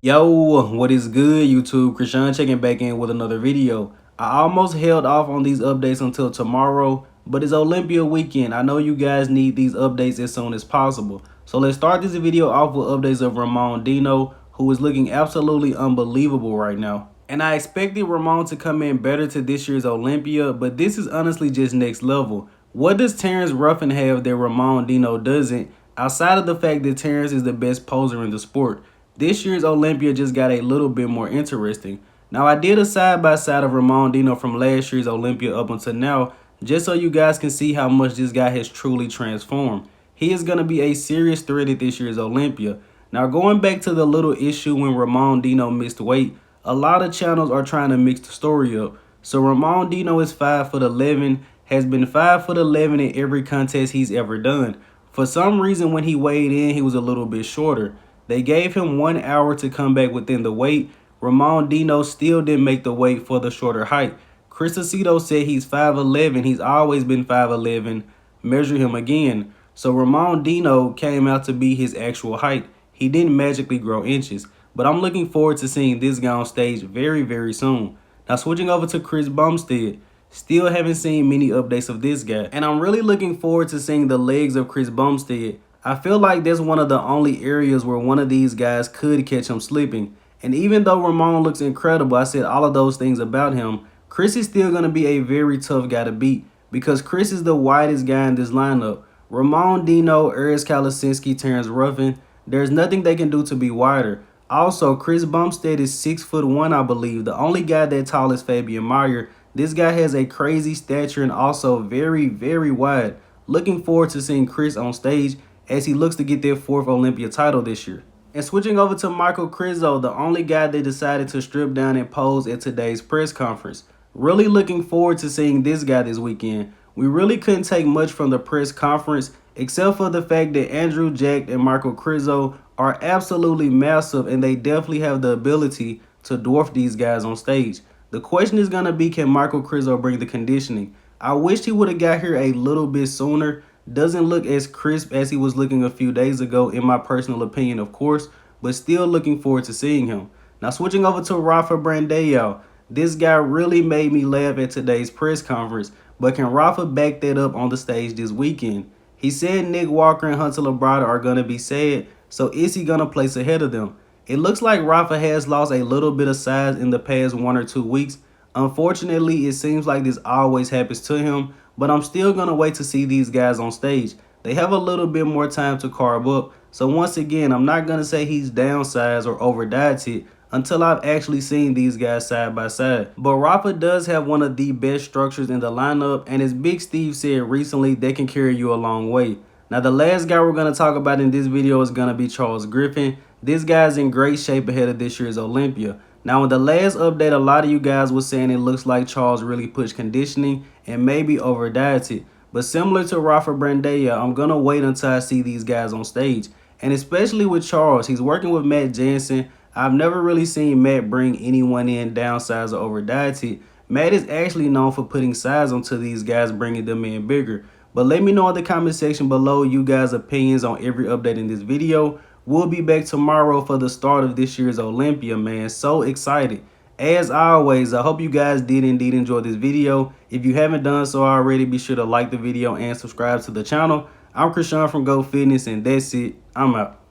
Yo, what is good, YouTube? Krishan checking back in with another video. I almost held off on these updates until tomorrow, but it's Olympia weekend. I know you guys need these updates as soon as possible. So let's start this video off with updates of Ramon Dino, who is looking absolutely unbelievable right now. And I expected Ramon to come in better to this year's Olympia, but this is honestly just next level. What does Terrence Ruffin have that Ramon Dino doesn't, outside of the fact that Terrence is the best poser in the sport? This year's Olympia just got a little bit more interesting. Now, I did a side-by-side of Ramon Dino from last year's Olympia up until now, just so you guys can see how much this guy has truly transformed. He is going to be a serious threat at this year's Olympia. Now, going back to the little issue when Ramon Dino missed weight, a lot of channels are trying to mix the story up. So Ramon Dino is 5'11", has been 5'11" in every contest he's ever done. For some reason, when he weighed in, he was a little bit shorter. They gave him 1 hour to come back within the weight. Ramon Dino still didn't make the weight for the shorter height. Chris Aceto said he's 5'11". He's always been 5'11". Measure him again. So Ramon Dino came out to be his actual height. He didn't magically grow inches. But I'm looking forward to seeing this guy on stage very, very soon. Now switching over to Chris Bumstead. Still haven't seen many updates of this guy. And I'm really looking forward to seeing the legs of Chris Bumstead. I feel like that's one of the only areas where one of these guys could catch him slipping. And even though Ramon looks incredible, I said all of those things about him, Chris is still going to be a very tough guy to beat because Chris is the widest guy in this lineup. Ramon Dino, Eris Kalasinski, Terrence Ruffin, there's nothing they can do to be wider. Also, Chris Bumstead is 6'1", I believe. The only guy that tall is Fabian Meyer. This guy has a crazy stature and also very, very wide. Looking forward to seeing Chris on stage as he looks to get their 4th Olympia title this year. And switching over to Michal Krizo, the only guy they decided to strip down and pose at today's press conference. Really looking forward to seeing this guy this weekend. We really couldn't take much from the press conference except for the fact that Andrew Jack and Michal Krizo are absolutely massive and they definitely have the ability to dwarf these guys on stage. The question is going to be, can Michal Krizo bring the conditioning? I wish he would have got here a little bit sooner. Doesn't look as crisp as he was looking a few days ago, in my personal opinion, of course, but still looking forward to seeing him. Now, switching over to Rafael Brandão. This guy really made me laugh at today's press conference, but can Rafa back that up on the stage this weekend? He said Nick Walker and Hunter Labrada are going to be sad, so is he going to place ahead of them? It looks like Rafa has lost a little bit of size in the past 1 or 2 weeks. Unfortunately, it seems like this always happens to him, but I'm still going to wait to see these guys on stage. They have a little bit more time to carb up, so once again, I'm not going to say he's downsized or over-dieted until I've actually seen these guys side by side. But Rafa does have one of the best structures in the lineup, and as Big Steve said recently, they can carry you a long way. Now, the last guy we're going to talk about in this video is going to be Charles Griffen. This guy's in great shape ahead of this year's Olympia. Now, in the last update, a lot of you guys were saying it looks like Charles really pushed conditioning and maybe over-dieted. But similar to Rafael Brandão, I'm going to wait until I see these guys on stage. And especially with Charles, he's working with Matt Jansen. I've never really seen Matt bring anyone in downsized or over-dieted. Matt is actually known for putting size onto these guys, bringing them in bigger. But let me know in the comment section below you guys' opinions on every update in this video. We'll be back tomorrow for the start of this year's Olympia, man. So excited. As always, I hope you guys did indeed enjoy this video. If you haven't done so already, be sure to like the video and subscribe to the channel. I'm Krishan from Go Fitness, and that's it. I'm out.